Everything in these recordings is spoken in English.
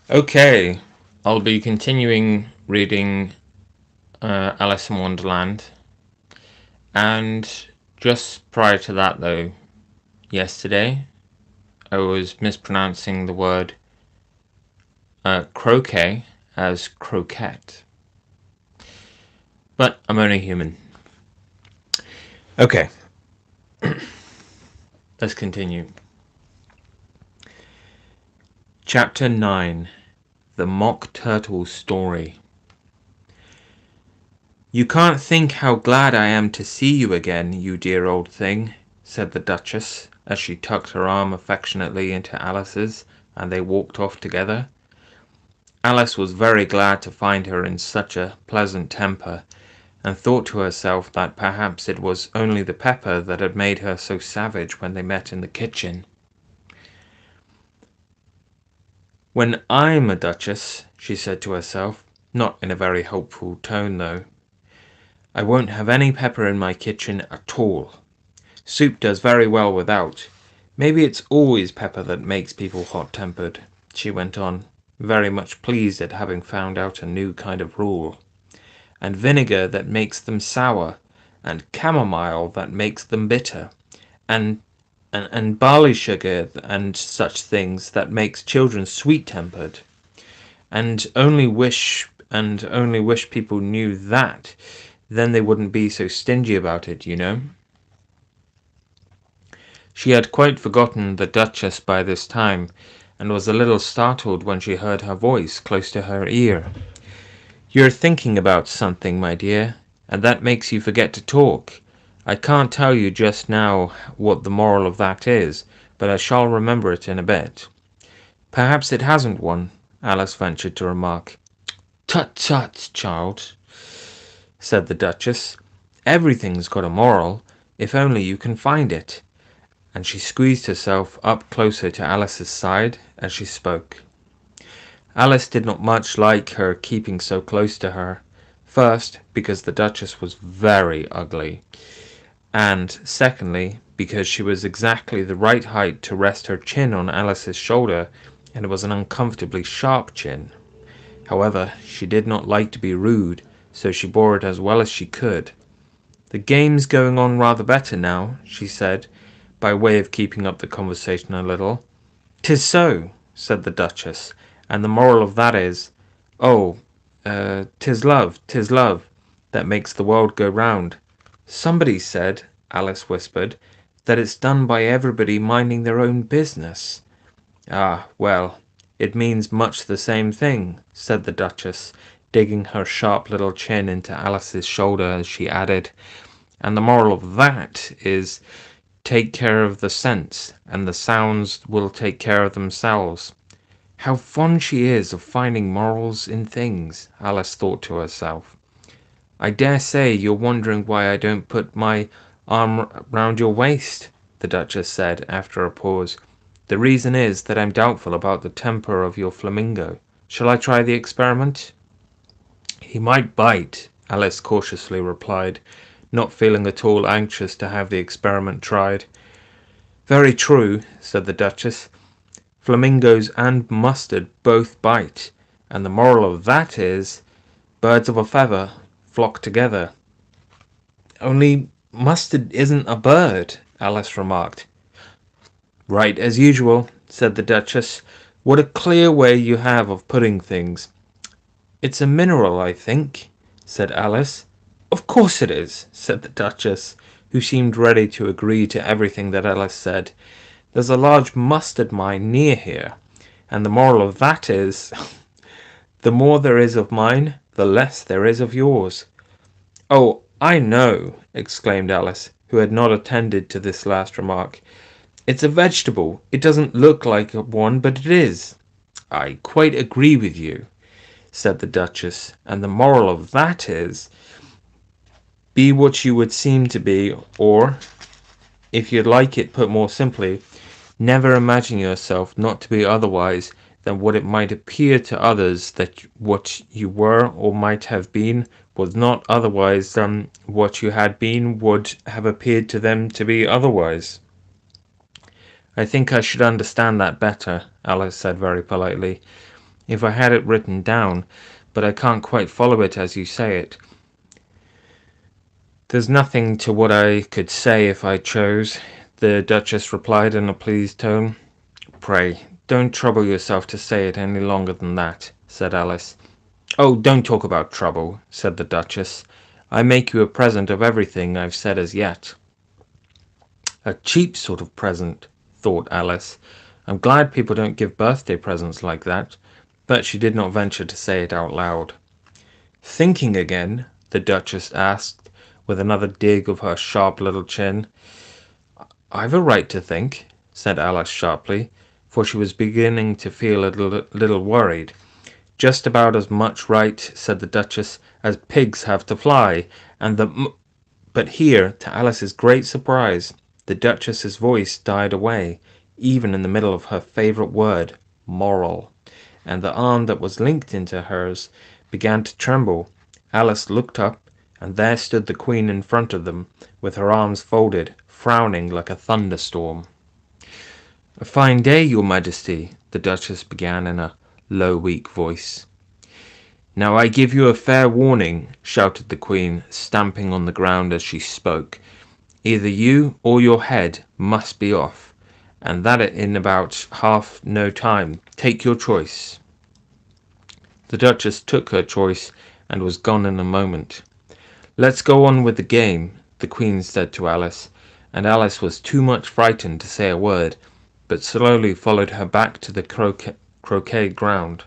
Okay, I'll be continuing reading Alice in Wonderland. And just prior to that, though, yesterday, I was mispronouncing the word croquet as croquette. But I'm only human. Okay, let's continue. Chapter 9: The Mock Turtle's Story. "You can't think how glad I am to see you again, you dear old thing," said the Duchess, as she tucked her arm affectionately into Alice's, and they walked off together. Alice was very glad to find her in such a pleasant temper, and thought to herself that perhaps it was only the pepper that had made her so savage when they met in the kitchen. "When I'm a duchess," she said to herself, not in a very hopeful tone though, "I won't have any pepper in my kitchen at all. Soup does very well without. Maybe it's always pepper that makes people hot-tempered," she went on, very much pleased at having found out a new kind of rule. "And vinegar that makes them sour, and chamomile that makes them bitter, and barley sugar and such things that makes children sweet-tempered. And only wish people knew that, then they wouldn't be so stingy about it, you know." She had quite forgotten the Duchess by this time, and was a little startled when she heard her voice close to her ear. "You're thinking about something, my dear, and that makes you forget to talk. I can't tell you just now what the moral of that is, but I shall remember it in a bit." "Perhaps it hasn't one," Alice ventured to remark. "Tut, tut, child," said the Duchess. "Everything's got a moral, if only you can find it." And she squeezed herself up closer to Alice's side as she spoke. Alice did not much like her keeping so close to her. First, because the Duchess was very ugly, and secondly, because she was exactly the right height to rest her chin on Alice's shoulder, and it was an uncomfortably sharp chin. However, she did not like to be rude, so she bore it as well as she could. "The game's going on rather better now," she said, by way of keeping up the conversation a little. "'Tis so," said the Duchess, "and the moral of that is, oh, 'tis love, that makes the world go round." "Somebody said," Alice whispered, "that it's done by everybody minding their own business." "Ah, well, it means much the same thing," said the Duchess, digging her sharp little chin into Alice's shoulder as she added, "and the moral of that is, take care of the sense, and the sounds will take care of themselves." "How fond she is of finding morals in things," Alice thought to herself. "I dare say you're wondering why I don't put my arm round your waist," the Duchess said after a pause. "The reason is that I'm doubtful about the temper of your flamingo. Shall I try the experiment?" "He might bite," Alice cautiously replied, not feeling at all anxious to have the experiment tried. "Very true," said the Duchess. "Flamingos and mustard both bite, and the moral of that is, birds of a feather flock together." "Only mustard isn't a bird," Alice remarked. "Right as usual," said the Duchess. "What a clear way you have of putting things." "It's a mineral, I think," said Alice. "Of course it is," said the Duchess, who seemed ready to agree to everything that Alice said. "There's a large mustard mine near here, and the moral of that is, the more there is of mine, the less there is of yours." "Oh, I know," exclaimed Alice, who had not attended to this last remark. "It's a vegetable. It doesn't look like one, but it is." "I quite agree with you," said the Duchess, "and the moral of that is, be what you would seem to be, or, if you'd like it put more simply, never imagine yourself not to be otherwise than what it might appear to others that what you were or might have been was not otherwise than what you had been would have appeared to them to be otherwise." "I think I should understand that better," Alice said very politely. if I had it written down, but I can't quite follow it as you say it. There's nothing to what I could say if I chose, the Duchess replied in a pleased tone. Pray, don't trouble yourself to say it any longer than that, said Alice. Oh, don't talk about trouble, said the Duchess. I make you a present of everything I've said as yet. A cheap sort of present, thought Alice. I'm glad people don't give birthday presents like that, but she did not venture to say it out loud. Thinking again? The Duchess asked, with another dig of her sharp little chin. I've a right to think, said Alice sharply, for she was beginning to feel a little worried. Just about as much right, said the Duchess, as pigs have to fly, and But here, to Alice's great surprise, the Duchess's voice died away, even in the middle of her favourite word, moral, and the arm that was linked into hers began to tremble. Alice looked up, and there stood the Queen in front of them, with her arms folded, frowning like a thunderstorm. A fine day, your Majesty, the Duchess began in a low, weak voice. Now I give you a fair warning, shouted the Queen, stamping on the ground as she spoke. Either you or your head must be off, and that in about half no time. Take your choice. The Duchess took her choice and was gone in a moment. Let's go on with the game, the Queen said to Alice, and Alice was too much frightened to say a word, but slowly followed her back to the croquet ground.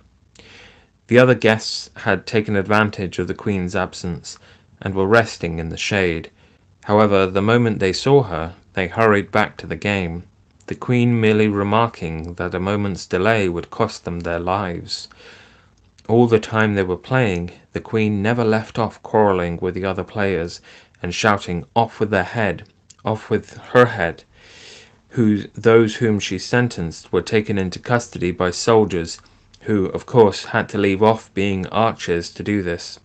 The other guests had taken advantage of the Queen's absence, and were resting in the shade. However, the moment they saw her, they hurried back to the game, the Queen merely remarking that a moment's delay would cost them their lives. All the time they were playing, the Queen never left off quarrelling with the other players, and shouting, "Off with their head! Off with her head!" Those whom she sentenced were taken into custody by soldiers, who, of course, had to leave off being archers to do this,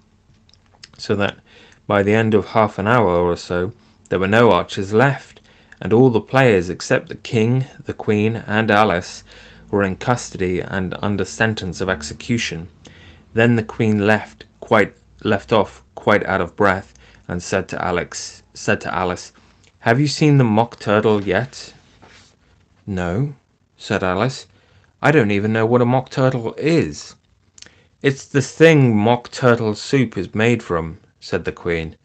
so that by the end of half an hour or so, there were no archers left, and all the players except the King, the Queen, and Alice were in custody and under sentence of execution. Then the Queen left off quite out of breath, and said to Alice, "Have you seen the Mock Turtle yet?" "No," said Alice. "I don't even know what a Mock Turtle is." "It's the thing Mock Turtle soup is made from," said the Queen.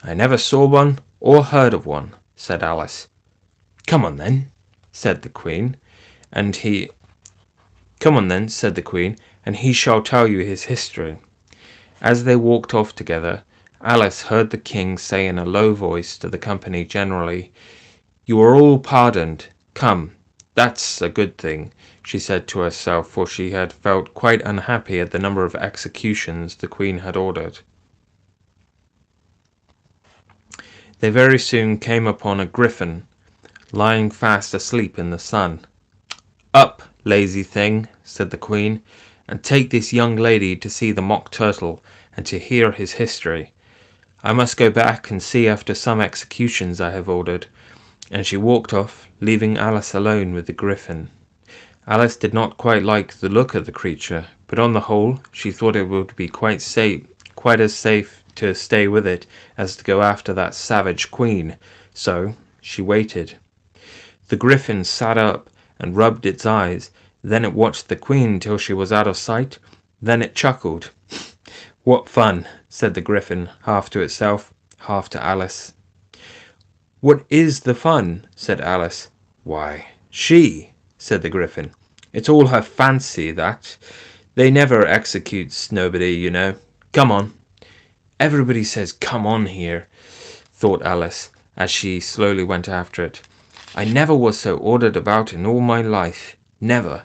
"I never saw one or heard of one," said Alice. Come on then," said the Queen, and he shall tell you his history. As they walked off together, Alice heard the King say in a low voice to the company generally, "You are all pardoned. Come, that's a good thing," she said to herself, for she had felt quite unhappy at the number of executions the Queen had ordered. They very soon came upon a griffin, lying fast asleep in the sun. "Up, lazy thing," said the Queen, "and take this young lady to see the Mock Turtle, and to hear his history. I must go back and see after some executions I have ordered," and she walked off, leaving Alice alone with the griffin. Alice did not quite like the look of the creature, but on the whole she thought it would be quite as safe to stay with it as to go after that savage Queen, so she waited. The griffin sat up and rubbed its eyes, then it watched the Queen till she was out of sight, then it chuckled. "What fun," said the griffin, half to itself, half to Alice. "What is the fun?" said Alice. "Why, she," said the griffin. "It's all her fancy, that. They never executes nobody, you know. Come on." "Everybody says 'come on' here," thought Alice, as she slowly went after it. "I never was so ordered about in all my life. Never."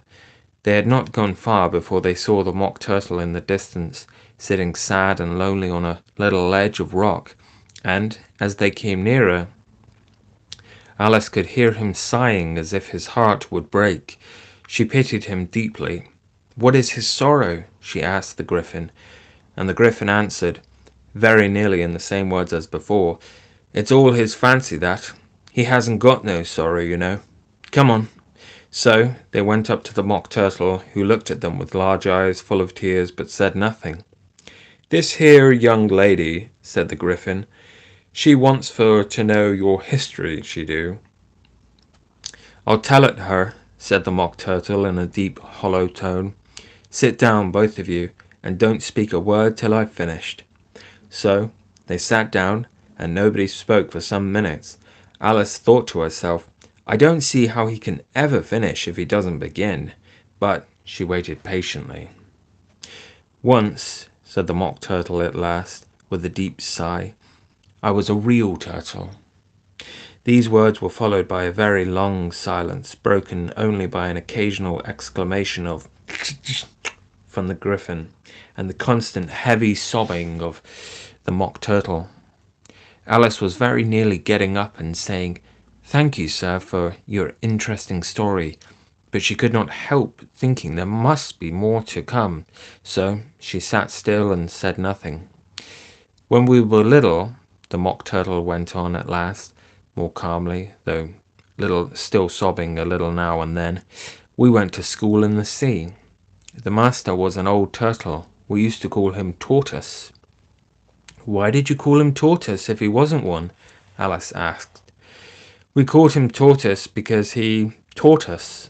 They had not gone far before they saw the Mock Turtle in the distance, sitting sad and lonely on a little ledge of rock, and, as they came nearer, Alice could hear him sighing as if his heart would break. She pitied him deeply. "What is his sorrow?" she asked the griffin, and the griffin answered, very nearly in the same words as before, "It's all his fancy, that. He hasn't got no sorrow, you know. Come on." So they went up to the Mock Turtle, who looked at them with large eyes full of tears, but said nothing. "This here young lady," said the Gryphon, "she wants for to know your history, she do." "I'll tell it her," said the Mock Turtle in a deep, hollow tone. "Sit down, both of you, and don't speak a word till I've finished." So they sat down, and nobody spoke for some minutes. Alice thought to herself, "I don't see how he can ever finish if he doesn't begin." But she waited patiently. "Once," said the Mock Turtle at last, with a deep sigh, "I was a real turtle." These words were followed by a very long silence, broken only by an occasional exclamation of from the Gryphon, and the constant heavy sobbing of the Mock Turtle. Alice was very nearly getting up and saying, "Thank you, sir, for your interesting story," but she could not help thinking there must be more to come, so she sat still and said nothing. "When we were little," the Mock Turtle went on at last, more calmly, though still sobbing a little now and then, "we went to school in the sea. The master was an old turtle. We used to call him Tortoise." "Why did you call him Tortoise if he wasn't one?" Alice asked. "We called him Tortoise because he taught us,"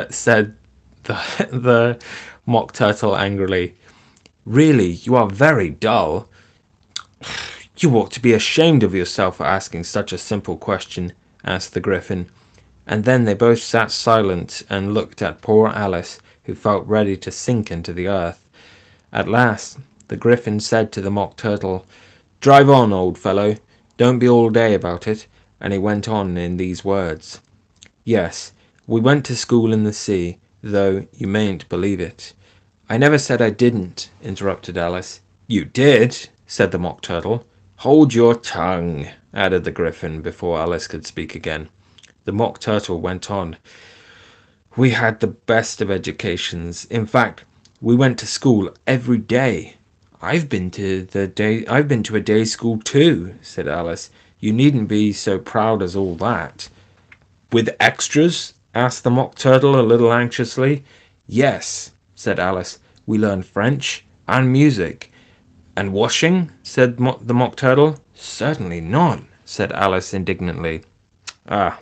said the, the Mock Turtle angrily. "Really, you are very dull. You ought to be ashamed of yourself for asking such a simple question," asked the Gryphon. And then they both sat silent and looked at poor Alice, who felt ready to sink into the earth. At last the Gryphon said to the Mock Turtle, "Drive on, old fellow. Don't be all day about it." And he went on in these words. "Yes, we went to school in the sea, though you mayn't believe it." "I never said I didn't," interrupted Alice. "You did," said the Mock Turtle. "Hold your tongue," added the Gryphon before Alice could speak again. The Mock Turtle went on. "We had the best of educations. In fact, we went to school every day." I've been to a day school too," said Alice. "You needn't be so proud as all that." "With extras?" asked the Mock Turtle a little anxiously. "Yes," said Alice. "We learned French and music." "And washing?" said the Mock Turtle. "Certainly not," said Alice indignantly. "Ah,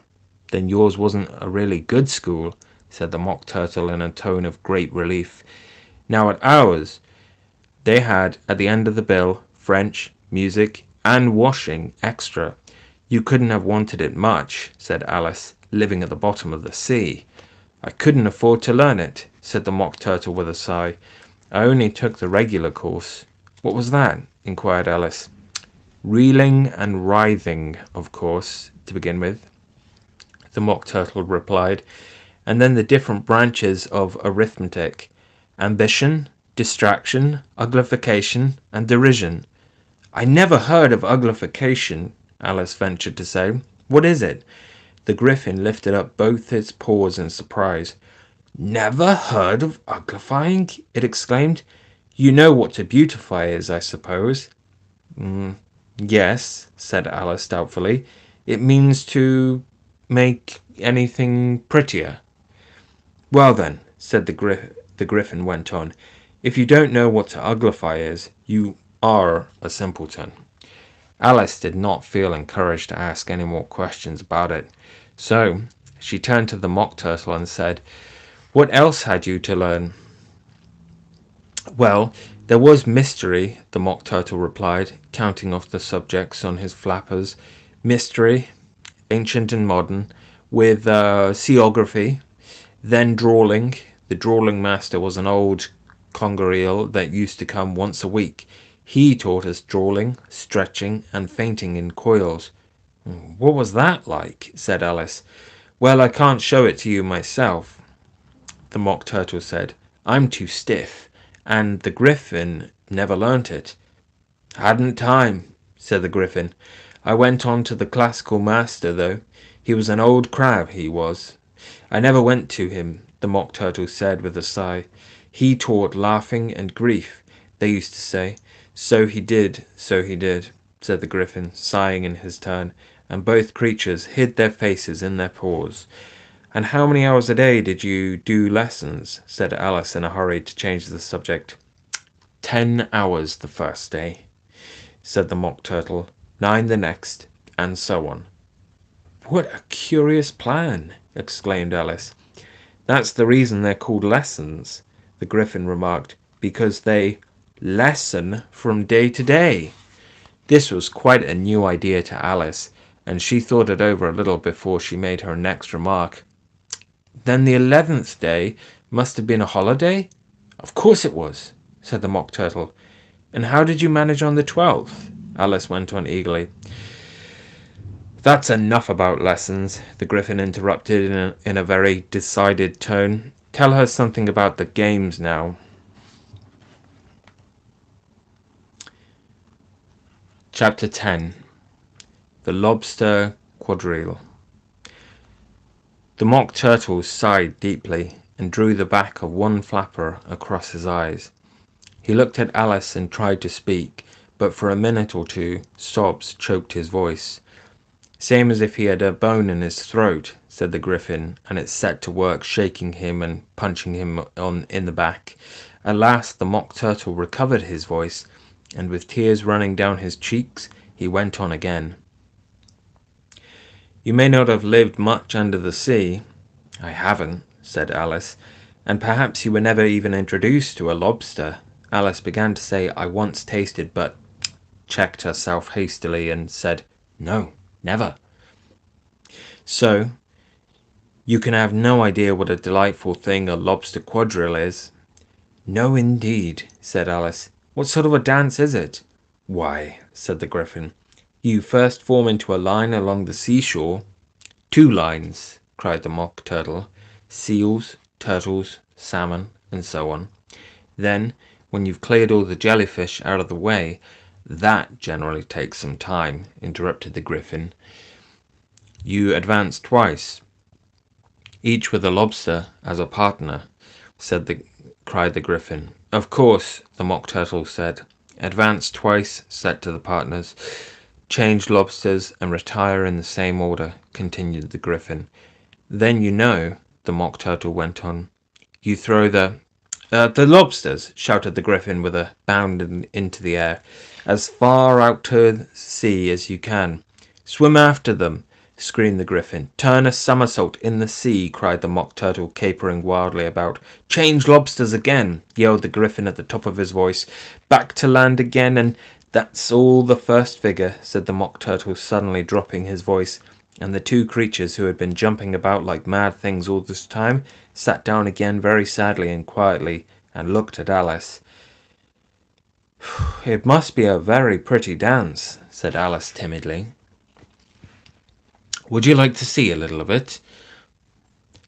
then yours wasn't a really good school," said the Mock Turtle in a tone of great relief. "Now at ours, they had at the end of the bill French, music, and washing extra. You couldn't have wanted it much," said Alice, "living at the bottom of the sea." "I couldn't afford to learn it," said the Mock Turtle with a sigh. "I only took the regular course." "What was that?" inquired Alice. "Reeling and writhing, of course, to begin with," the Mock Turtle replied, "and then the different branches of arithmetic: ambition, distraction, uglification, and derision." "I never heard of uglification," Alice ventured to say. "What is it?" The Gryphon lifted up both its paws in surprise. "Never heard of uglifying?" it exclaimed. "You know what to beautify is, I suppose." "Yes," said Alice doubtfully. "It means to make anything prettier." "Well then," said the Gryphon went on, "if you don't know what to uglify is, you are a simpleton." Alice did not feel encouraged to ask any more questions about it, so she turned to the Mock Turtle and said, "What else had you to learn?" "Well, there was mystery," the Mock Turtle replied, counting off the subjects on his flappers. "Mystery, ancient and modern, with seaography, then drawling. The drawling master was an old conger eel that used to come once a week. He taught us drawling, stretching, and fainting in coils." "What was that like?" said Alice. "Well, I can't show it to you myself," the Mock Turtle said. "I'm too stiff, and the Gryphon never learnt it." "Hadn't time," said the Gryphon. "I went on to the classical master, though. He was an old crab, he was." "I never went to him," the Mock Turtle said with a sigh. "He taught laughing and grief, they used to say." So he did," said the Gryphon, sighing in his turn, and both creatures hid their faces in their paws. "And how many hours a day did you do lessons?" said Alice in a hurry to change the subject. 10 hours the first day, said the Mock Turtle, 9 the next, and so on. "What a curious plan!" exclaimed Alice. "That's the reason they're called lessons," the Gryphon remarked, "because they lessen from day to day." This was quite a new idea to Alice, and she thought it over a little before she made her next remark. "Then the 11th day must have been a holiday?" "Of course it was," said the Mock Turtle. "And how did you manage on the 12th?" Alice went on eagerly. "That's enough about lessons," the Gryphon interrupted in a very decided tone. "Tell her something about the games now." Chapter 10. The Lobster Quadrille. The Mock Turtle sighed deeply and drew the back of one flapper across his eyes. He looked at Alice and tried to speak, but for a minute or two sobs choked his voice. "Same as if he had a bone in his throat," said the Gryphon, and it set to work shaking him and punching him in the back. At last the Mock Turtle recovered his voice, and with tears running down his cheeks, he went on again. "You may not have lived much under the sea." "I haven't," said Alice. "And perhaps you were never even introduced to a lobster." Alice began to say, "I once tasted," but checked herself hastily and said, "No, never." "So, you can have no idea what a delightful thing a lobster quadrille is." "No, indeed," said Alice. "What sort of a dance is it?" "Why," said the Gryphon, "you first form into a line along the seashore." "Two lines," cried the Mock Turtle. "Seals, turtles, salmon, and so on. Then, when you've cleared all the jellyfish out of the way—" "That generally takes some time," interrupted the Gryphon. "You advance twice, each with a lobster as a partner," cried the Gryphon. "Of course," the Mock Turtle said. "Advance twice, set to the partners, change lobsters, and retire in the same order," continued the Gryphon. "Then you know," the Mock Turtle went on, "you throw the—" "The lobsters!" shouted the Gryphon with a bound into the air. "As far out to sea as you can." "Swim after them!" screamed the Gryphon. "Turn a somersault in the sea!" cried the Mock Turtle, capering wildly about. "Change lobsters again!" yelled the Gryphon at the top of his voice. "Back to land again, and—" "That's all the first figure," said the Mock Turtle, suddenly dropping his voice, and the two creatures, who had been jumping about like mad things all this time, sat down again very sadly and quietly, and looked at Alice. "It must be a very pretty dance," said Alice timidly. "Would you like to see a little of it?"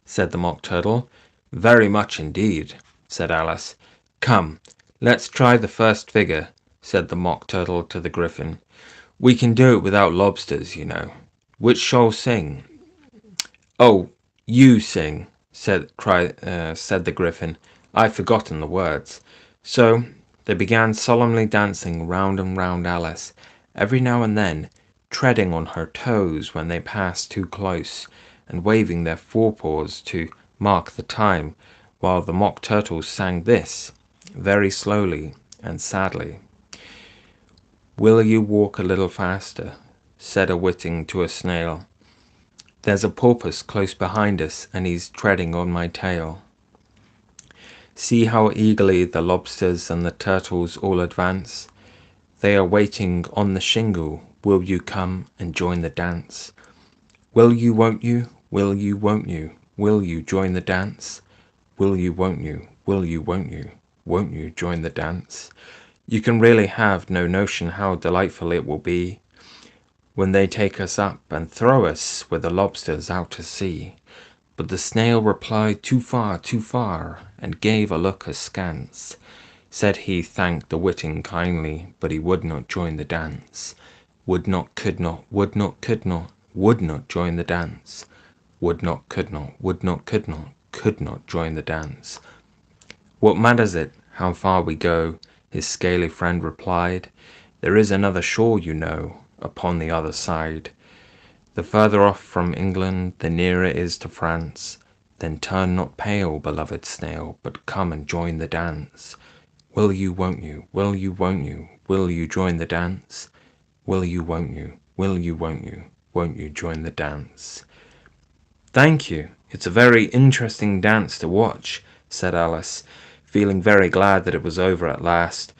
said the Mock Turtle. "Very much indeed," said Alice. "Come, let's try the first figure," said the Mock Turtle to the Gryphon. "We can do it without lobsters, you know. Which shall sing?" "Oh, you sing," said the Gryphon. "I've forgotten the words." So they began solemnly dancing round and round Alice, every now and then treading on her toes when they passed too close, and waving their forepaws to mark the time, while the Mock Turtle sang this, very slowly and sadly. "Will you walk a little faster?" said a whiting to a snail. "There's a porpoise close behind us, and he's treading on my tail. See how eagerly the lobsters and the turtles all advance. They are waiting on the shingle. Will you come and join the dance? Will you, won't you? Will you, won't you? Will you join the dance? Will you, won't you? Will you, won't you? Won't you join the dance? You can really have no notion how delightful it will be when they take us up and throw us with the lobsters out to sea." But the snail replied, "Too far, and gave a look askance. Said he thanked the whiting kindly, but he would not join the dance. Would not, could not, would not, could not join the dance. Would not, could not, could not join the dance. "What matters it, how far we go?" his scaly friend replied. "There is another shore, you know, upon the other side." The further off from England, the nearer it is to France. Then turn not pale, beloved snail, but come and join the dance. Will you, won't you? Will you, won't you? Will you join the dance? Will you, won't you? Will you, won't you? Won't you join the dance? Thank you. It's a very interesting dance to watch, said Alice, feeling very glad that it was over at last.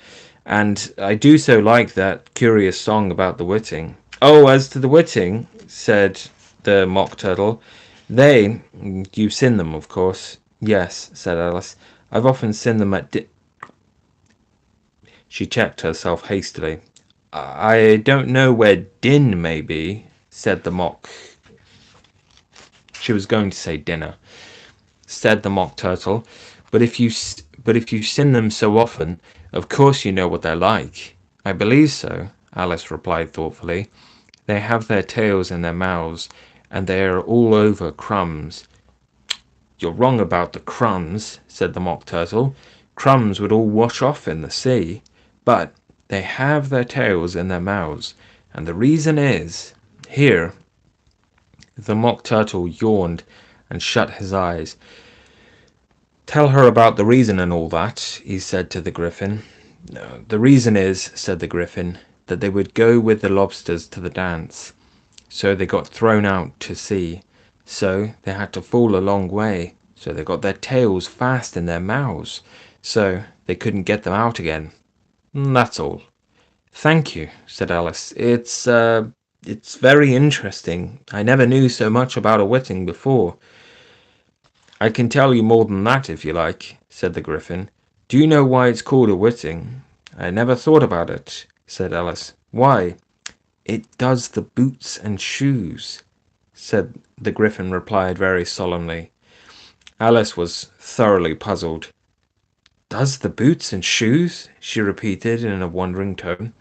And I do so like that curious song about the Whiting. Oh, as to the Whiting, said the Mock Turtle, you've seen them, of course. Yes, said Alice. I've often seen them at She checked herself hastily. I don't know where Din may be, said the Mock. She was going to say dinner, said the Mock Turtle, but if you've seen them so often, of course you know what they're like. I believe so, Alice replied thoughtfully. They have their tails in their mouths, and they are all over crumbs. You're wrong about the crumbs, said the Mock Turtle. Crumbs would all wash off in the sea, but they have their tails in their mouths, and the reason is, here. The Mock Turtle yawned and shut his eyes. Tell her about the reason and all that, he said to the Griffin. The reason is, said the Griffin, that they would go with the lobsters to the dance. So they got thrown out to sea. So they had to fall a long way. So they got their tails fast in their mouths. So they couldn't get them out again. That's all. Thank you, said Alice. It's very interesting. I never knew so much about a Whiting before. I can tell you more than that if you like, said the Griffin. Do you know why it's called a Whiting? I never thought about it, said Alice. Why? It does the boots and shoes, said the Griffin replied very solemnly. Alice was thoroughly puzzled. Does the boots and shoes? She repeated in a wondering tone.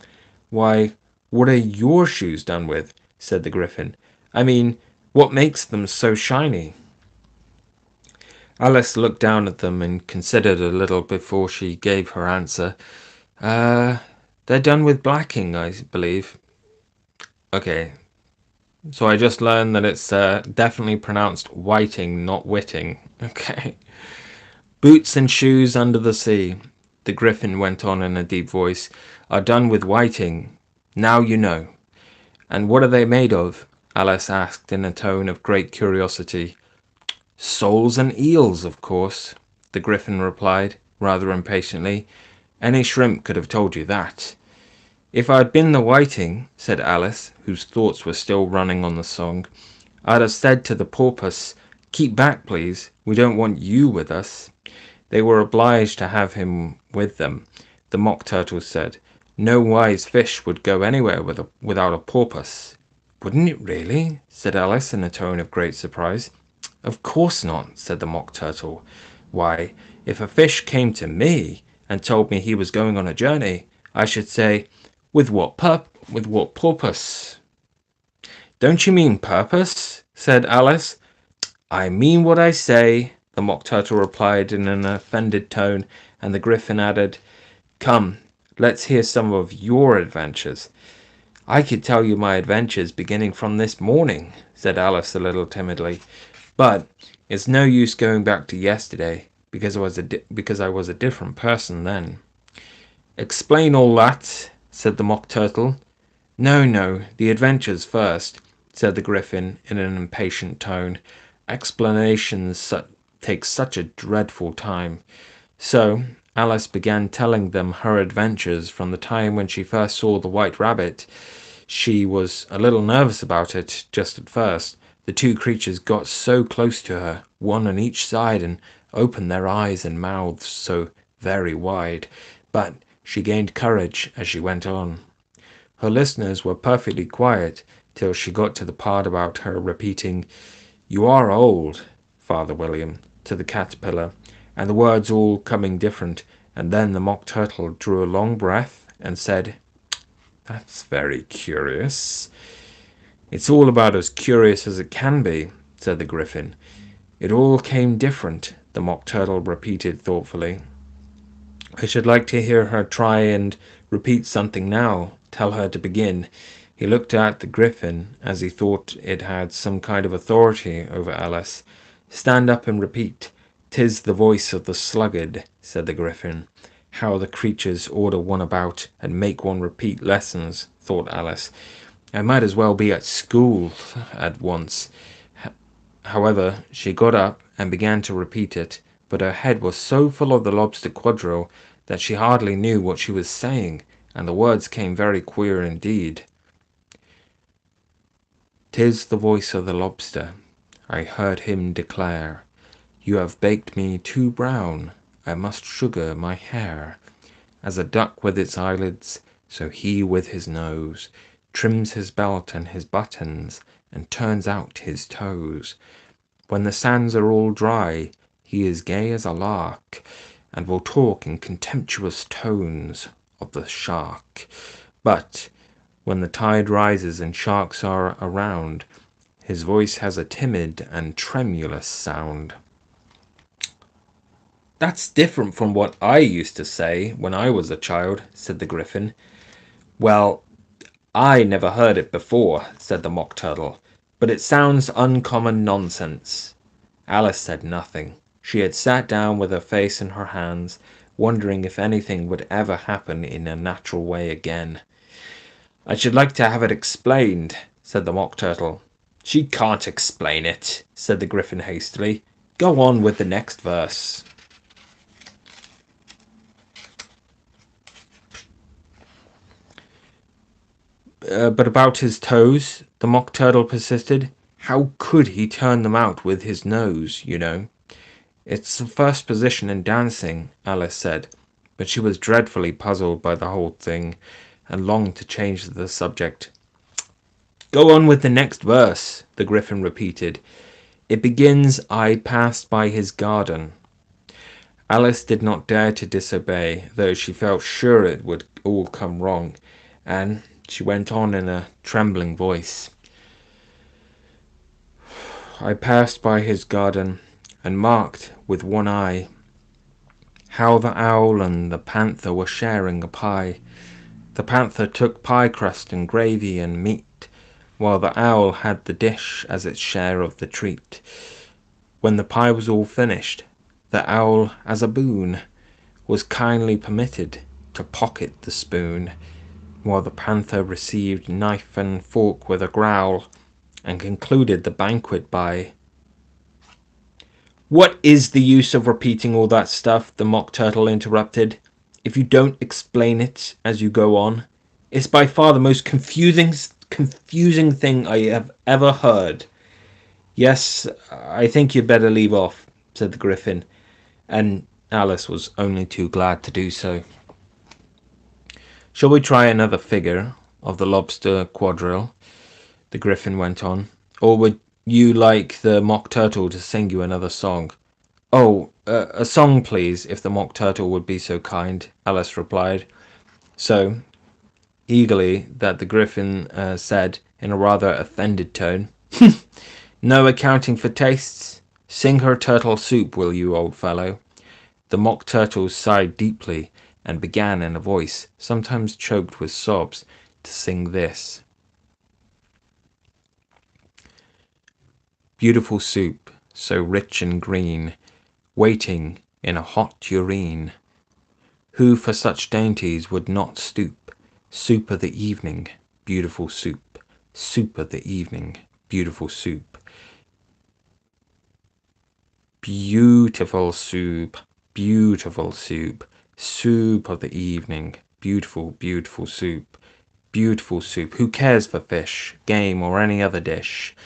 Why, what are your shoes done with? Said the Griffin. I mean, what makes them so shiny? Alice looked down at them and considered a little before she gave her answer. They're done with blacking, I believe. Okay, so I just learned that it's definitely pronounced whiting, not witting. Okay. Boots and shoes under the sea, the Griffin went on in a deep voice, are done with whiting. Now you know. And what are they made of? Alice asked in a tone of great curiosity. Soles and eels, of course, the Griffin replied, rather impatiently. Any shrimp could have told you that. If I'd been the whiting, said Alice, whose thoughts were still running on the song, I'd have said to the porpoise, keep back, please. We don't want you with us. They were obliged to have him with them, the Mock Turtle said. No wise fish would go anywhere without a porpoise. Wouldn't it really? Said Alice in a tone of great surprise. Of course not, said the Mock Turtle. Why, if a fish came to me and told me he was going on a journey, I should say, with what purpose? Don't you mean purpose? Said Alice. I mean what I say, the Mock Turtle replied in an offended tone, and the Griffin added, Come, let's hear some of your adventures. I could tell you my adventures beginning from this morning, said Alice a little timidly, but it's no use going back to yesterday, because I was a different person then. Explain all that, said the Mock Turtle. No, the adventures first, said the Griffin in an impatient tone. Explanations take such a dreadful time. So Alice began telling them her adventures from the time when she first saw the White Rabbit. She was a little nervous about it just at first. The two creatures got so close to her, one on each side, and opened their eyes and mouths so very wide. But she gained courage as she went on. Her listeners were perfectly quiet till she got to the part about her repeating, You are old, Father William, to the caterpillar, and the words all coming different, and then the Mock Turtle drew a long breath and said, That's very curious. It's all about as curious as it can be, said the Griffin. It all came different, the Mock Turtle repeated thoughtfully. I should like to hear her try and repeat something now. Tell her to begin. He looked at the griffin as he thought it had some kind of authority over Alice. "Stand up and repeat. 'Tis the voice of the sluggard," said the griffin. How the creatures order one about and make one repeat lessons, thought Alice. I might as well be at school at once. However, she got up and began to repeat it, but her head was so full of the lobster quadrille that she hardly knew what she was saying, and the words came very queer indeed. "'Tis the voice of the lobster," I heard him declare. "You have baked me too brown, I must sugar my hair." As a duck with its eyelids, so he with his nose trims his belt and his buttons, and turns out his toes. When the sands are all dry, he is gay as a lark, and will talk in contemptuous tones of the shark. But when the tide rises and sharks are around, his voice has a timid and tremulous sound. "That's different from what I used to say when I was a child," said the griffin. "Well, I never heard it before," said the Mock Turtle, "but it sounds uncommon nonsense." Alice said nothing. She had sat down with her face in her hands, wondering if anything would ever happen in a natural way again. "I should like to have it explained," said the Mock Turtle. "She can't explain it," said the griffin hastily. "Go on with the next verse." But about his toes," the Mock Turtle persisted. "How could he turn them out with his nose, you know?" "It's the first position in dancing," Alice said, but she was dreadfully puzzled by the whole thing, and longed to change the subject. "Go on with the next verse," the griffin repeated. "It begins, 'I passed by his garden.'" Alice did not dare to disobey, though she felt sure it would all come wrong, and she went on in a trembling voice. "I passed by his garden, and marked with one eye how the owl and the panther were sharing a pie. The panther took pie crust and gravy and meat, while the owl had the dish as its share of the treat. When the pie was all finished, the owl, as a boon, was kindly permitted to pocket the spoon, while the panther received knife and fork with a growl, and concluded the banquet by—" "What is the use of repeating all that stuff?" the Mock Turtle interrupted, "if you don't explain it as you go on. It's by far the most confusing thing I have ever heard." "Yes, I think you'd better leave off," said the griffin, and Alice was only too glad to do so. "Shall we try another figure of the lobster quadrille?" the griffin went on. "Or would you like the Mock Turtle to sing you another song?" "Oh, a song, please, if the Mock Turtle would be so kind," Alice replied. So, eagerly, that the griffin said, in a rather offended tone, "No accounting for tastes? Sing her turtle soup, will you, old fellow?" The Mock Turtle sighed deeply, and began in a voice, sometimes choked with sobs, to sing this: "Beautiful soup, so rich and green, waiting in a hot tureen. Who for such dainties would not stoop? Soup of the evening, beautiful soup. Soup of the evening, beautiful soup. Beautiful soup, beautiful soup. Soup of the evening, beautiful, beautiful soup. Beautiful soup. Who cares for fish, game, or any other dish?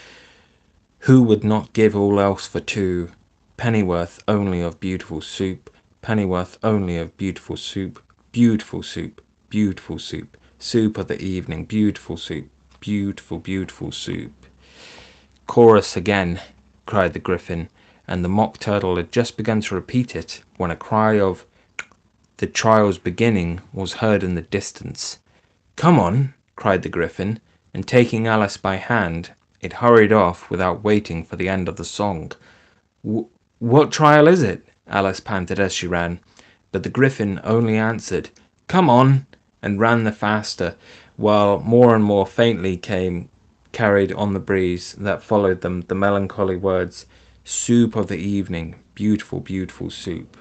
Who would not give all else for two? Pennyworth only of beautiful soup. Pennyworth only of beautiful soup. Beautiful soup, beautiful soup. Soup of the evening, beautiful soup. Beautiful, beautiful soup." "Chorus again," cried the griffin, and the Mock Turtle had just begun to repeat it when a cry of "the trial's beginning" was heard in the distance. "Come on," cried the griffin, and taking Alice by hand, it hurried off without waiting for the end of the song. "What trial is it?" Alice panted as she ran, but the griffin only answered, "Come on," and ran the faster, while more and more faintly came, carried on the breeze that followed them, the melancholy words, "Soup of the evening, beautiful, beautiful soup."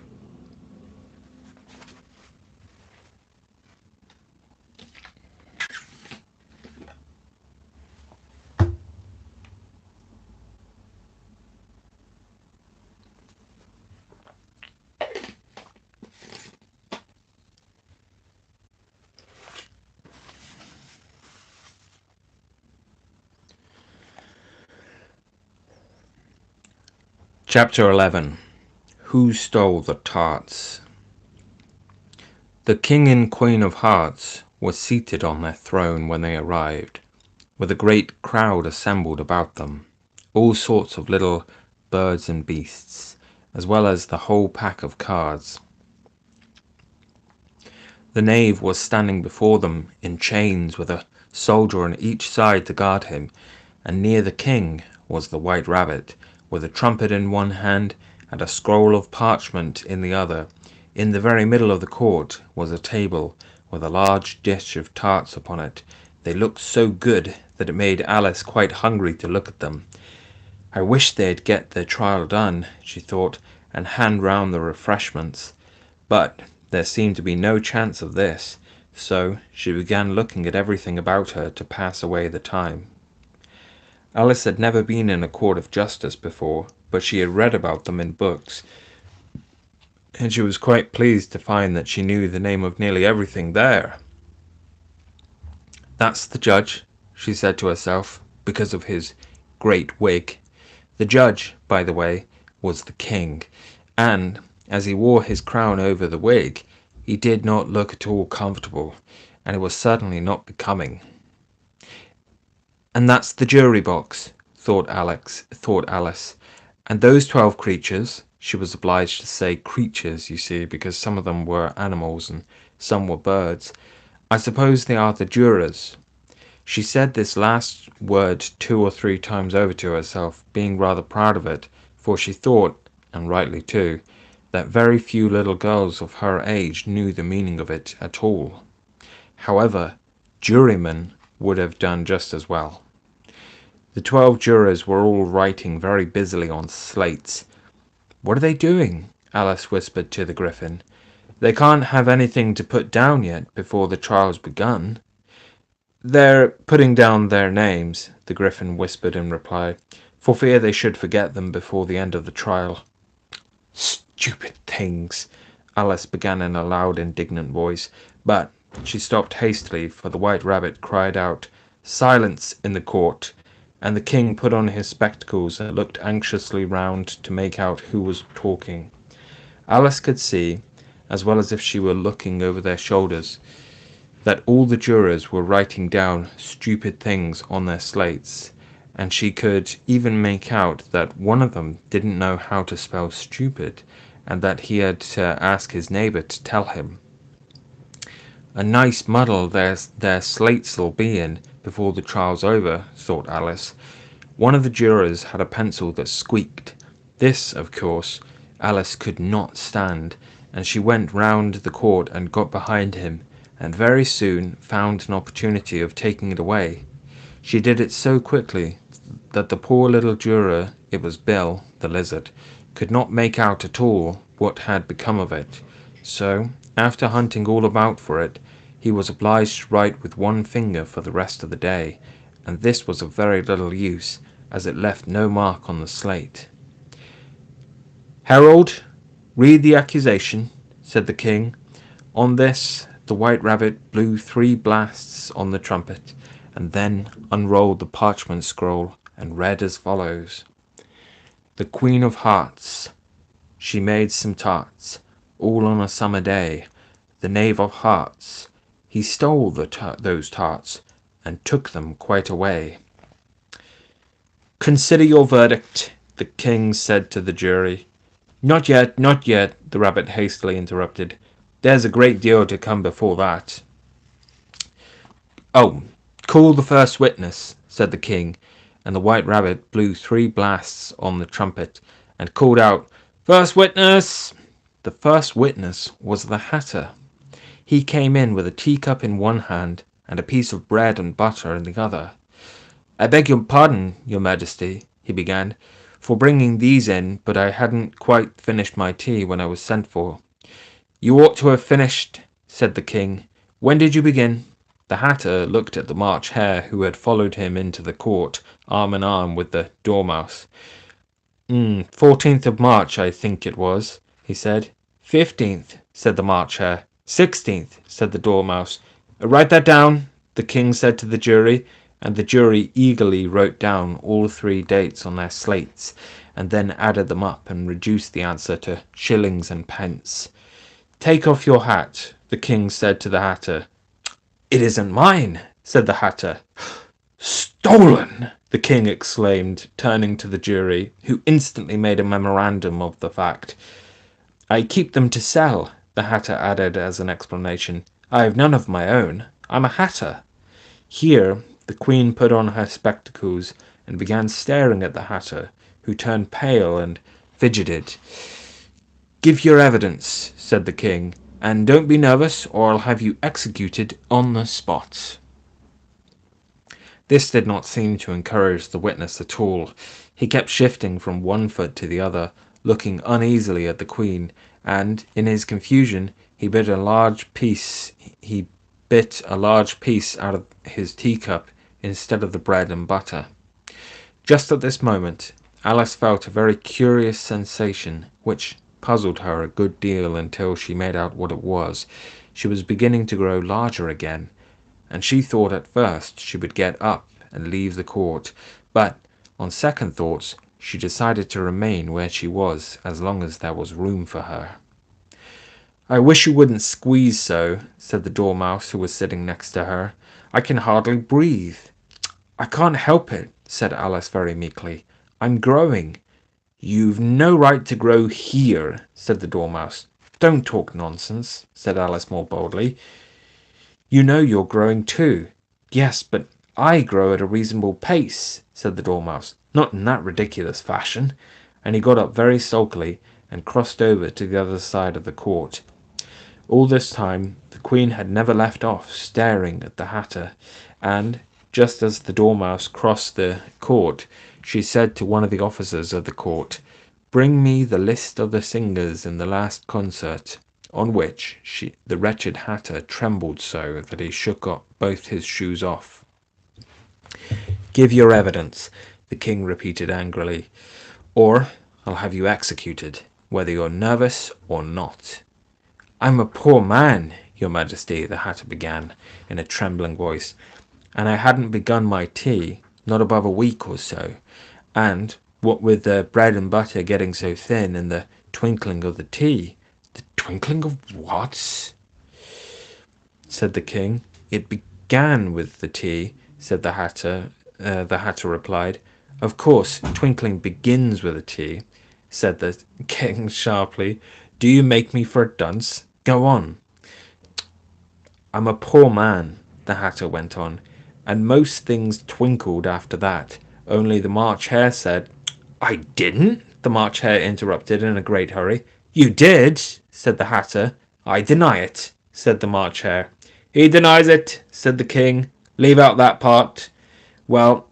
Chapter 11. Who Stole the Tarts? The King and Queen of Hearts were seated on their throne when they arrived, with a great crowd assembled about them, all sorts of little birds and beasts, as well as the whole pack of cards. The knave was standing before them in chains, with a soldier on each side to guard him, and near the king was the White Rabbit, with a trumpet in one hand and a scroll of parchment in the other. In the very middle of the court was a table, with a large dish of tarts upon it. They looked so good that it made Alice quite hungry to look at them. I wish they'd get their trial done, she thought, and hand round the refreshments. But there seemed to be no chance of this, so she began looking at everything about her to pass away the time. Alice had never been in a court of justice before, but she had read about them in books, and she was quite pleased to find that she knew the name of nearly everything there. "That's the judge," she said to herself, because of his great wig. The judge, by the way, was the king, and as he wore his crown over the wig, he did not look at all comfortable, and it was certainly not becoming. "And that's the jury box," thought Alice. "And those 12 creatures," she was obliged to say creatures, you see, because some of them were animals and some were birds, "I suppose they are the jurors." She said this last word 2 or 3 times over to herself, being rather proud of it, for she thought, and rightly too, that very few little girls of her age knew the meaning of it at all. However, jurymen would have done just as well. The 12 jurors were all writing very busily on slates. "What are they doing?" Alice whispered to the Gryphon. "They can't have anything to put down yet before the trial's begun." "They're putting down their names," the Gryphon whispered in reply, "for fear they should forget them before the end of the trial." "Stupid things!" Alice began in a loud, indignant voice, but she stopped hastily, for the White Rabbit cried out, "Silence in the court!" and the king put on his spectacles and looked anxiously round to make out who was talking. Alice could see, as well as if she were looking over their shoulders, that all the jurors were writing down stupid things on their slates, and she could even make out that one of them didn't know how to spell stupid, and that he had to ask his neighbour to tell him. "A nice muddle their slates'll be in before the trial's over," thought Alice. One of the jurors had a pencil that squeaked. This, of course, Alice could not stand, and she went round the court and got behind him, and very soon found an opportunity of taking it away. She did it so quickly that the poor little juror, it was Bill, the lizard, could not make out at all what had become of it. So, after hunting all about for it, he was obliged to write with one finger for the rest of the day, and this was of very little use, as it left no mark on the slate. "Herald, read the accusation," said the king. On this, the White Rabbit blew 3 blasts on the trumpet, and then unrolled the parchment scroll and read as follows: "The Queen of Hearts, she made some tarts, all on a summer day. The Knave of Hearts, he stole those tarts, and took them quite away." "Consider your verdict," the king said to the jury. "Not yet, not yet," the rabbit hastily interrupted. "There's a great deal to come before that." "Oh, call the first witness," said the king, and the White Rabbit blew 3 blasts on the trumpet, and called out, "First witness!" The first witness was the Hatter. He came in with a teacup in one hand and a piece of bread and butter in the other. "I beg your pardon, your Majesty," he began, "for bringing these in, but I hadn't quite finished my tea when I was sent for." "You ought to have finished," said the king. "When did you begin?" The Hatter looked at the March Hare, who had followed him into the court, arm in arm with the Dormouse. 14th of March, I think it was," he said. 15th, said the March Hare. 16th, said the Dormouse. "Write that down," the king said to the jury, and the jury eagerly wrote down all 3 dates on their slates, and then added them up and reduced the answer to shillings and pence. "Take off your hat," the king said to the Hatter. "It isn't mine," said the Hatter. "Stolen!" the king exclaimed, turning to the jury, who instantly made a memorandum of the fact. "I keep them to sell," the Hatter added as an explanation. "I have none of my own. I'm a Hatter." Here the queen put on her spectacles and began staring at the Hatter, who turned pale and fidgeted. "Give your evidence," said the king, "and don't be nervous, or I'll have you executed on the spot." This did not seem to encourage the witness at all. He kept shifting from one foot to the other, looking uneasily at the queen, and, in his confusion, he bit a large piece out of his teacup instead of the bread and butter. Just at this moment, Alice felt a very curious sensation, which puzzled her a good deal until she made out what it was. She was beginning to grow larger again, and she thought at first she would get up and leave the court, but on second thoughts she decided to remain where she was as long as there was room for her. "I wish you wouldn't squeeze so," said the Dormouse, who was sitting next to her. "I can hardly breathe." "I can't help it," said Alice very meekly. "I'm growing." "You've no right to grow here," said the Dormouse. "Don't talk nonsense," said Alice more boldly. "You know you're growing too." "Yes, but I grow at a reasonable pace," said the Dormouse. "Not in that ridiculous fashion." And he got up very sulkily and crossed over to the other side of the court. All this time the queen had never left off staring at the Hatter, and, just as the Dormouse crossed the court, she said to one of the officers of the court, "Bring me the list of the singers in the last concert," on which the wretched Hatter trembled so that he shook both his shoes off. "Give your evidence," the king repeated angrily, "or I'll have you executed, whether you're nervous or not." "I'm a poor man, your Majesty," the Hatter began, in a trembling voice, "and I hadn't begun my tea, not above a week or so, and, what with the bread and butter getting so thin, and the twinkling of the tea—" "The twinkling of what?" said the king. "It began with the tea," said the Hatter. The Hatter replied. "Of course, twinkling begins with a tea," said the king sharply. "Do you make me for a dunce? Go on." "I'm a poor man," the Hatter went on, "and most things twinkled after that, only the March Hare said—" "I didn't," the March Hare interrupted in a great hurry. "You did," said the Hatter. "I deny it," said the March Hare. "He denies it," said the king. "Leave out that part." "Well,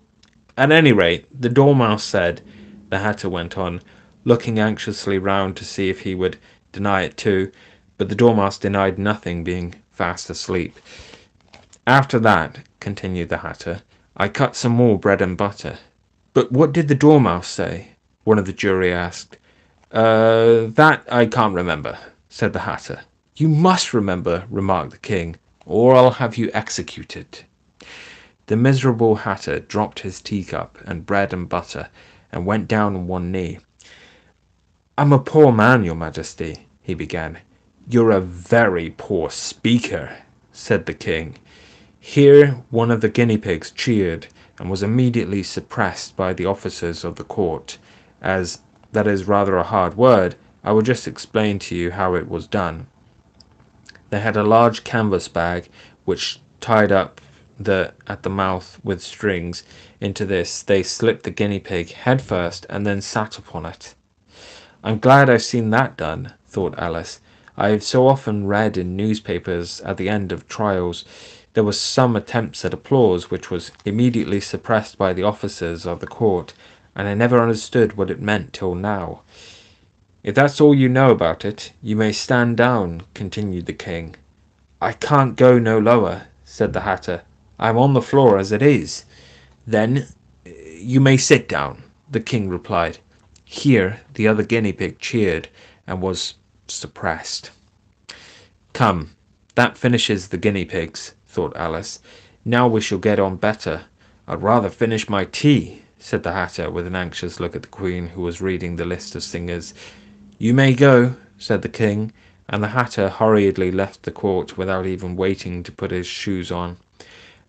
at any rate, the Dormouse said," the Hatter went on, looking anxiously round to see if he would deny it too, but the Dormouse denied nothing, being fast asleep. "After that," continued the Hatter, "I cut some more bread and butter." "But what did the Dormouse say?" one of the jury asked. That I can't remember," said the Hatter. "You must remember," remarked the king, "or I'll have you executed." The miserable Hatter dropped his teacup and bread and butter and went down on one knee. "I'm a poor man, your Majesty," he began. "You're a very poor speaker," said the king. Here one of the guinea pigs cheered, and was immediately suppressed by the officers of the court. As that is rather a hard word, I will just explain to you how it was done. They had a large canvas bag, which tied up at the mouth with strings. Into this they slipped the guinea pig head first, and then sat upon it. "I'm glad I've seen that done," thought Alice. "I've so often read in newspapers at the end of trials There was some attempts at applause, which was immediately suppressed by the officers of the court, and I never understood what it meant till now. If that's all you know about it, you may stand down, continued the king. I can't go no lower, said the Hatter. I'm on the floor as it is. Then you may sit down, the king replied. Here the other guinea pig cheered and was suppressed. Come, that finishes the guinea pigs, thought Alice. Now we shall get on better. I'd rather finish my tea, said the Hatter, with an anxious look at the Queen, who was reading the list of singers. You may go, said the king, and the Hatter hurriedly left the court without even waiting to put his shoes on.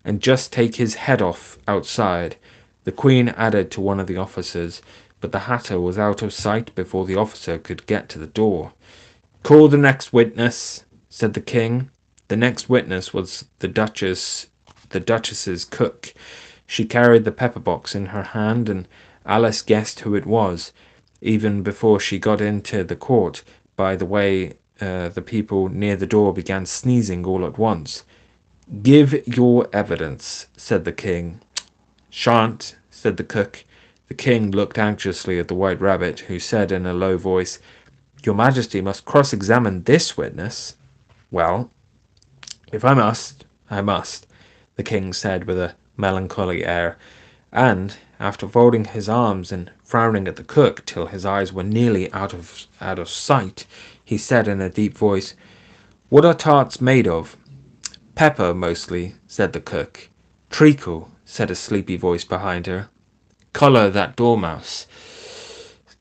And just take his head off outside, the Queen added to one of the officers, but the Hatter was out of sight before the officer could get to the door. Call the next witness, said the king. The next witness was the Duchess's cook. She carried the pepper box in her hand, and Alice guessed who it was, even before she got into the court, by the way the people near the door began sneezing all at once. Give your evidence, said the king. Shan't, said the cook. The king looked anxiously at the White Rabbit, who said in a low voice, Your Majesty must cross-examine this witness. Well, if I must, I must, the king said with a melancholy air, and, after folding his arms and frowning at the cook till his eyes were nearly out of sight, he said in a deep voice, What are tarts made of? Pepper, mostly, said the cook. Treacle, said a sleepy voice behind her. Collar that dormouse,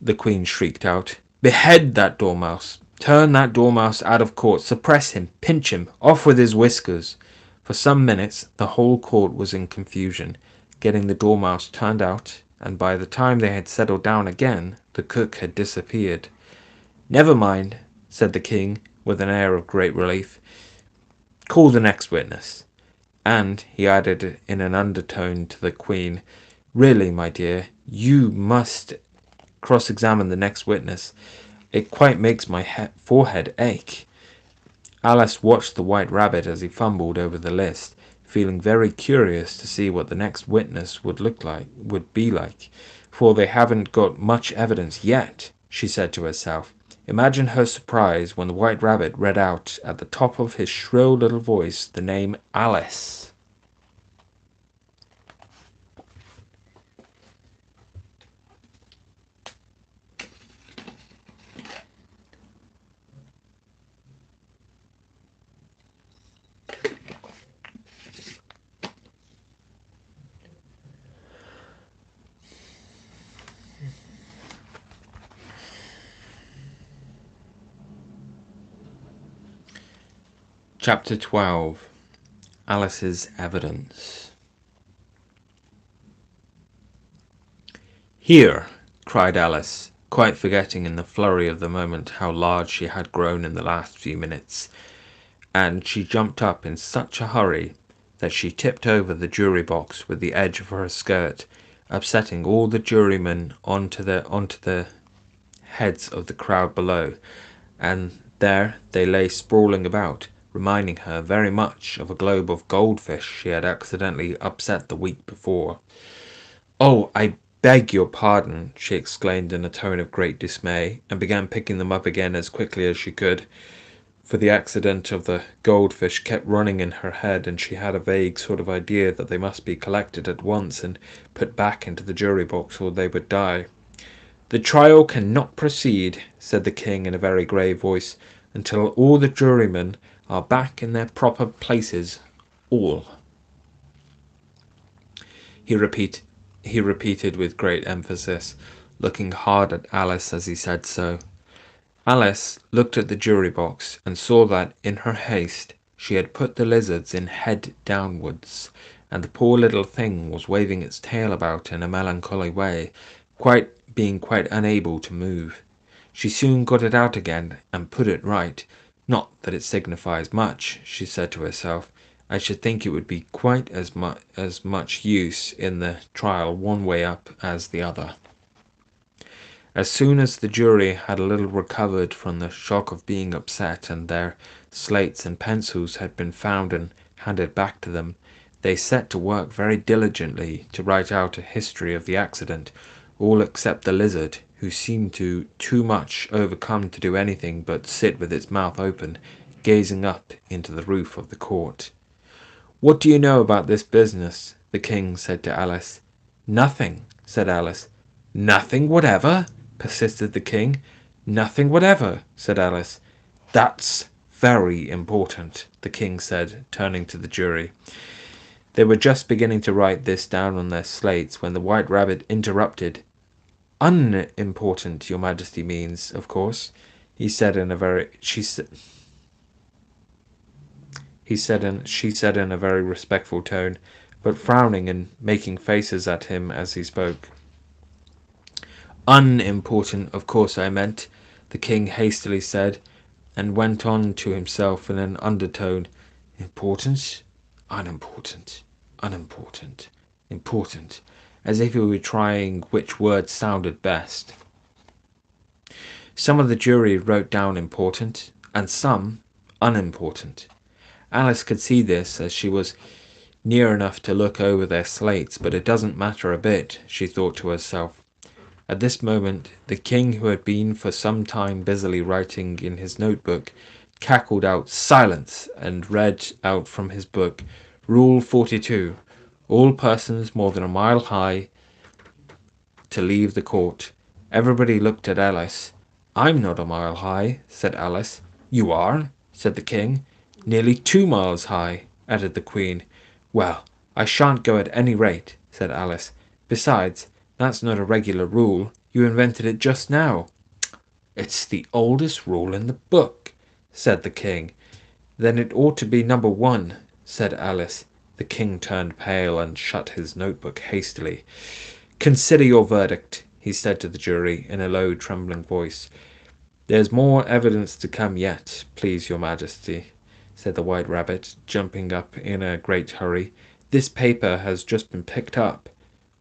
the Queen shrieked out. Behead that dormouse. Turn that dormouse out of court. Suppress him. Pinch him. Off with his whiskers. For some minutes the whole court was in confusion, getting the dormouse turned out, and by the time they had settled down again, the cook had disappeared. Never mind, said the king, with an air of great relief. Call the next witness. And he added in an undertone to the Queen, Really, my dear, you must cross-examine the next witness. It quite makes my forehead ache. Alice watched the White Rabbit as he fumbled over the list, feeling very curious to see what the next witness would be like, for they haven't got much evidence yet, she said to herself. Imagine her surprise when the White Rabbit read out at the top of his shrill little voice the name Alice. Chapter 12. Alice's Evidence. Here, cried Alice, quite forgetting in the flurry of the moment how large she had grown in the last few minutes, and she jumped up in such a hurry that she tipped over the jury box with the edge of her skirt, upsetting all the jurymen onto the heads of the crowd below, and there they lay sprawling about, reminding her very much of a globe of goldfish she had accidentally upset the week before. Oh, I beg your pardon, she exclaimed in a tone of great dismay, and began picking them up again as quickly as she could, for the accident of the goldfish kept running in her head, and she had a vague sort of idea that they must be collected at once and put back into the jury box or they would die. The trial cannot proceed, said the king in a very grave voice, until all the jurymen are back in their proper places, all. He repeated with great emphasis, looking hard at Alice as he said so. Alice looked at the jury box and saw that, in her haste, she had put the lizards in head downwards, and the poor little thing was waving its tail about in a melancholy way, being quite unable to move. She soon got it out again and put it right. Not that it signifies much, she said to herself. I should think it would be quite as much use in the trial one way up as the other. As soon as the jury had a little recovered from the shock of being upset, and their slates and pencils had been found and handed back to them, they set to work very diligently to write out a history of the accident, all except the lizard, who seemed too much overcome to do anything but sit with its mouth open, gazing up into the roof of the court. "What do you know about this business?" the king said to Alice. "Nothing," said Alice. "Nothing whatever?" persisted the king. "Nothing whatever," said Alice. "That's very important," the king said, turning to the jury. They were just beginning to write this down on their slates when the White Rabbit interrupted. "Unimportant, your Majesty means, of course," he said in a very she said in a very respectful tone, but frowning and making faces at him as he spoke. "Unimportant, of course I meant," the king hastily said, and went on to himself in an undertone. "Important, unimportant, unimportant, important," as if he were trying which word sounded best. Some of the jury wrote down important, and some unimportant. Alice could see this, as she was near enough to look over their slates, but it doesn't matter a bit, she thought to herself. At this moment, the king, who had been for some time busily writing in his notebook, cackled out "Silence!" and read out from his book, "Rule 42. All persons more than a mile high to leave the court." Everybody looked at Alice. "I'm not a mile high," said Alice. "You are," said the king. "Nearly 2 miles high," added the queen. "Well, I shan't go at any rate," said Alice. "Besides, that's not a regular rule. You invented it just now." "It's the oldest rule in the book," said the king. "Then it ought to be number 1, said Alice. The king turned pale and shut his notebook hastily. "Consider your verdict," he said to the jury in a low, trembling voice. "There's more evidence to come yet, please your Majesty," said the White Rabbit, jumping up in a great hurry. "This paper has just been picked up."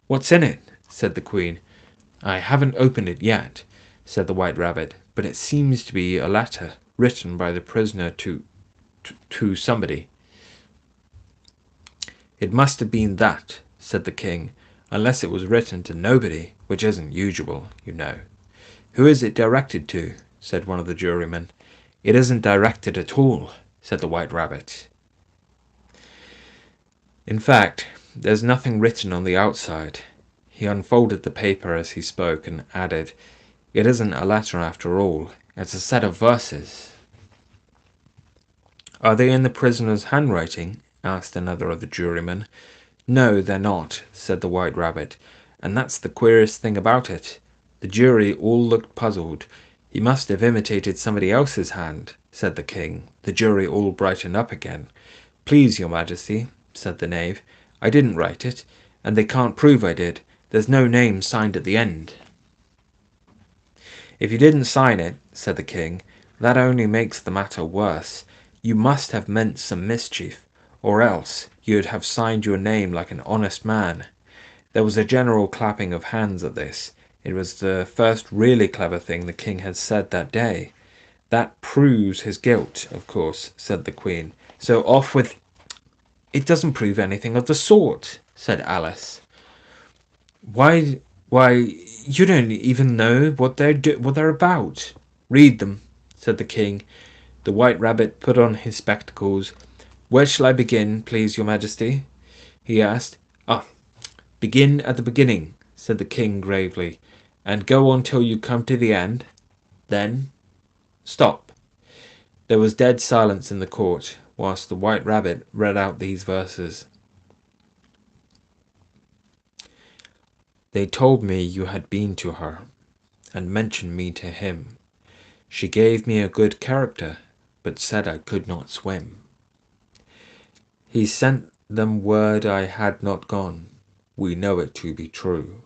"What's in it?" said the queen. "I haven't opened it yet," said the White Rabbit, "but it seems to be a letter written by the prisoner to somebody." "It must have been that," said the king, "unless it was written to nobody, which isn't usual, you know." "Who is it directed to?" said one of the jurymen. "It isn't directed at all," said the White Rabbit. "In fact, there's nothing written on the outside." He unfolded the paper as he spoke, and added, "It isn't a letter after all. It's a set of verses." "Are they in the prisoner's handwriting?" asked another of the jurymen. "No, they're not," said the White Rabbit, "and that's the queerest thing about it." The jury all looked puzzled. "He must have imitated somebody else's hand," said the king. The jury all brightened up again. "Please, your Majesty," said the knave, "I didn't write it, and they can't prove I did. There's no name signed at the end." "If you didn't sign it," said the king, "that only makes the matter worse. You must have meant some mischief, or else you'd have signed your name like an honest man." There was a general clapping of hands at this. It was the first really clever thing the king had said that day. "That proves his guilt, of course," said the queen. "So off with—" "It doesn't prove anything of the sort," said Alice. Why, you don't even know what they're about." "Read them," said the king. The White Rabbit put on his spectacles. "Where shall I begin, please your Majesty?" he asked. "Begin at the beginning," said the king gravely, "and go on till you come to the end. Then stop." There was dead silence in the court whilst the White Rabbit read out these verses. "They told me you had been to her, and mentioned me to him. She gave me a good character, but said I could not swim. He sent them word I had not gone. We know it to be true.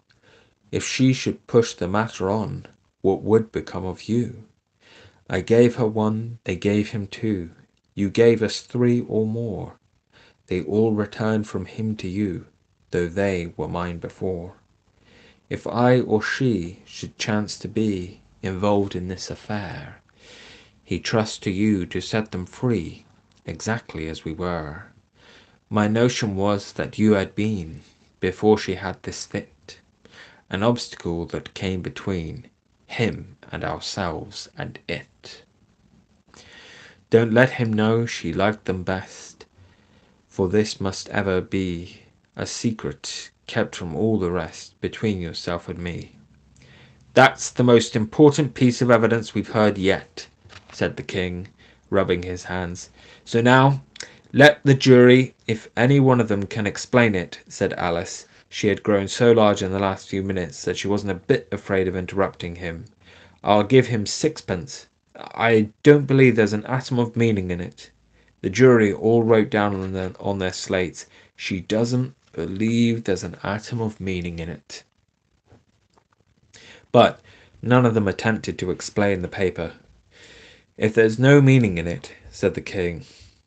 If she should push the matter on, what would become of you? I gave her 1, they gave him 2. You gave us 3 or more. They all returned from him to you, though they were mine before. If I or she should chance to be involved in this affair, he trusts to you to set them free, exactly as we were. My notion was that you had been, before she had this fit, an obstacle that came between him and ourselves and it. Don't let him know she liked them best, for this must ever be a secret kept from all the rest between yourself and me. That's the most important piece of evidence we've heard yet, said the king, rubbing his hands. So now, let the jury, if any one of them can explain it, said Alice. She had grown so large in the last few minutes that she wasn't a bit afraid of interrupting him. I'll give him sixpence. I don't believe there's an atom of meaning in it. The jury all wrote down on their slates, she doesn't believe there's an atom of meaning in it. But none of them attempted to explain the paper. If there's no meaning in it, said the king,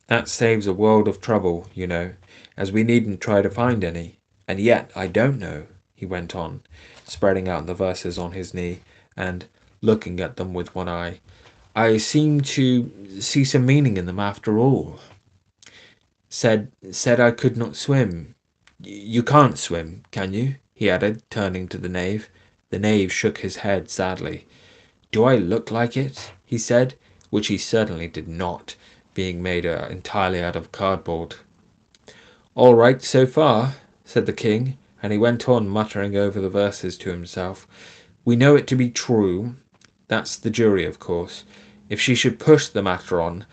that saves a world of trouble, you know, as we needn't try to find any. And yet I don't know, he went on, spreading out the verses on his knee and looking at them with one eye. I seem to see some meaning in them after all. Said I could not swim. You can't swim, can you? He added, turning to the knave. The knave shook his head sadly. Do I look like it? He said, which he certainly did not, being made entirely out of cardboard. All right so far, said the king, and he went on muttering over the verses to himself. We know it to be true. That's the jury, of course. If she should push the matter on,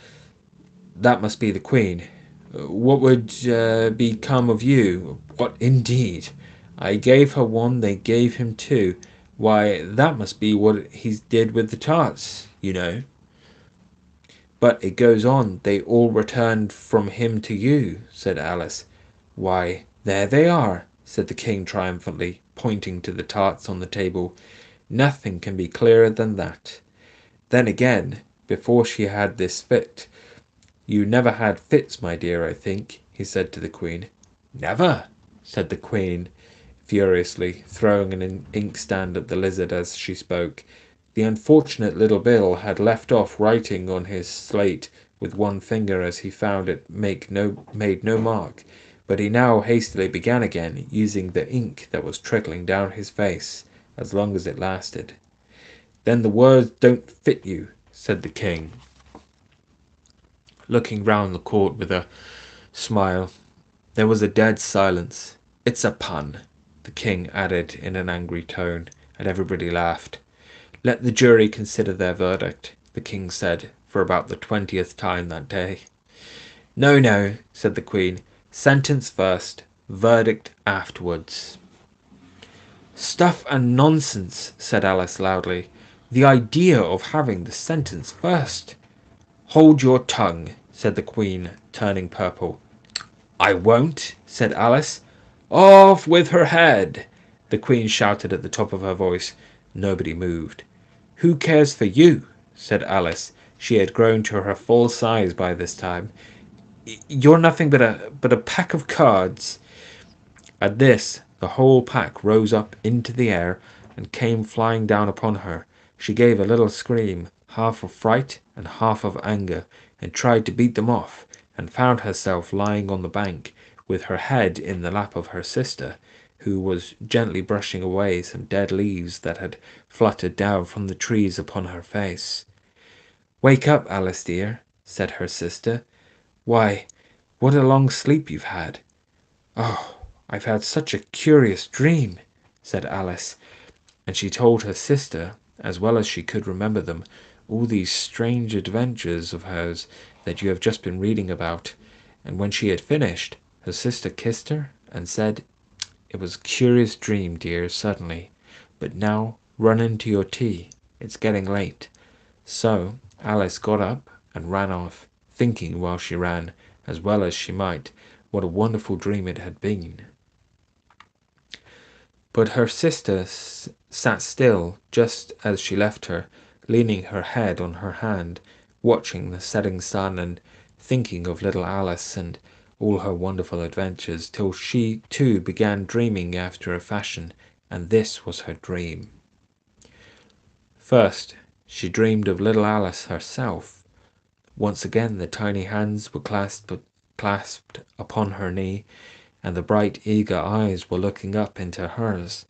that must be the queen. What would become of you? What indeed? I gave her one, they gave him two. Why, that must be what he did with the tarts, you know. But it goes on, they all returned from him to you, said Alice. Why, there they are, said the king triumphantly, pointing to the tarts on the table. Nothing can be clearer than that. Then again, before she had this fit, you never had fits, my dear, I think, he said to the queen. Never, said the queen, furiously, throwing an inkstand at the lizard as she spoke. The unfortunate little Bill had left off writing on his slate with one finger as he found it made no mark, but he now hastily began again, using the ink that was trickling down his face, as long as it lasted. Then the words don't fit you, said the king, looking round the court with a smile. There was a dead silence. It's a pun, the king added in an angry tone, and everybody laughed. Let the jury consider their verdict, the king said, for about the 20th time that day. No, no, said the queen. Sentence first, verdict afterwards. Stuff and nonsense, said Alice loudly. The idea of having the sentence first. Hold your tongue, said the queen, turning purple. I won't, said Alice. Off with her head, the queen shouted at the top of her voice. Nobody moved. Who cares for you, said Alice. She had grown to her full size by this time. You're nothing but a pack of cards. At this, the whole pack rose up into the air and came flying down upon her. She gave a little scream, half of fright and half of anger, and tried to beat them off, and found herself lying on the bank, with her head in the lap of her sister, who was gently brushing away some dead leaves that had fluttered down from the trees upon her face. Wake up, Alice dear, said her sister. Why, what a long sleep you've had. Oh, I've had such a curious dream, said Alice, and she told her sister, as well as she could remember them, all these strange adventures of hers that you have just been reading about. And when she had finished, her sister kissed her and said, It was a curious dream, dear, certainly, but now run into your tea. It's getting late. So Alice got up and ran off, thinking while she ran, as well as she might, what a wonderful dream it had been. But her sister sat still just as she left her, leaning her head on her hand, watching the setting sun and thinking of little Alice and all her wonderful adventures, till she too began dreaming after a fashion, and this was her dream. First, she dreamed of little Alice herself. Once again the tiny hands were clasped clasped upon her knee, and the bright, eager eyes were looking up into hers.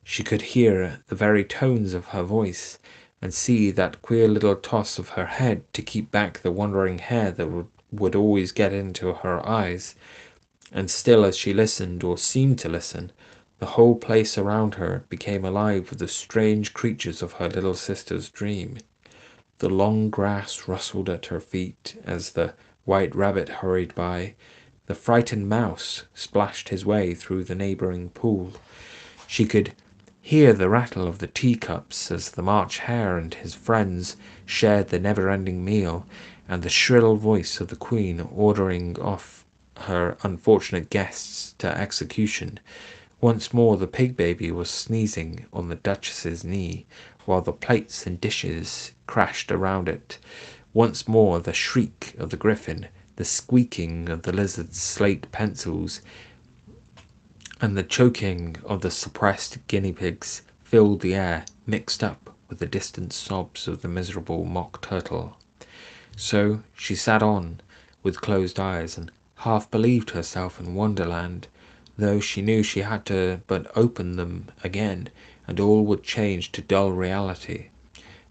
She could hear the very tones of her voice, and see that queer little toss of her head to keep back the wandering hair that would always get into her eyes. And still as she listened, or seemed to listen, the whole place around her became alive with the strange creatures of her little sister's dream. The long grass rustled at her feet as the white rabbit hurried by. The frightened mouse splashed his way through the neighboring pool. She could hear the rattle of the teacups as the March Hare and his friends shared the never-ending meal, and the shrill voice of the Queen ordering off her unfortunate guests to execution. Once more the pig baby was sneezing on the Duchess's knee, while the plates and dishes crashed around it. Once more the shriek of the griffin, the squeaking of the lizard's slate pencils, and the choking of the suppressed guinea pigs filled the air, mixed up with the distant sobs of the miserable mock turtle. So she sat on, with closed eyes, and half believed herself in Wonderland, though she knew she had to but open them again, and all would change to dull reality.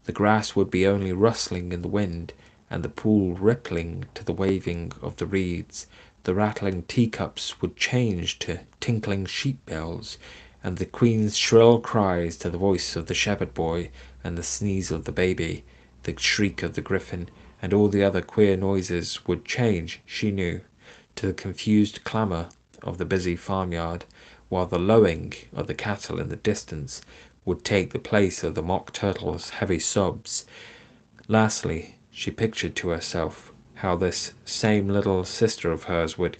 The grass would be only rustling in the wind, and the pool rippling to the waving of the reeds. The rattling teacups would change to tinkling sheep bells, and the Queen's shrill cries to the voice of the shepherd boy, and the sneeze of the baby, the shriek of the griffin, and all the other queer noises would change, she knew, to the confused clamour of the busy farmyard, while the lowing of the cattle in the distance would take the place of the mock turtle's heavy sobs. Lastly, she pictured to herself how this same little sister of hers would,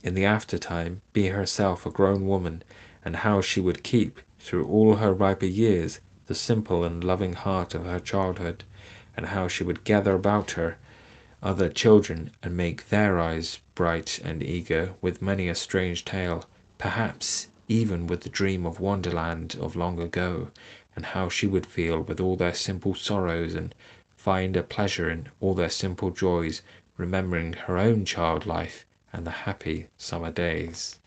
in the aftertime, be herself a grown woman, and how she would keep, through all her riper years, the simple and loving heart of her childhood, and how she would gather about her other children and make their eyes bright and eager with many a strange tale, perhaps even with the dream of Wonderland of long ago, and how she would feel with all their simple sorrows and find a pleasure in all their simple joys, remembering her own child life and the happy summer days.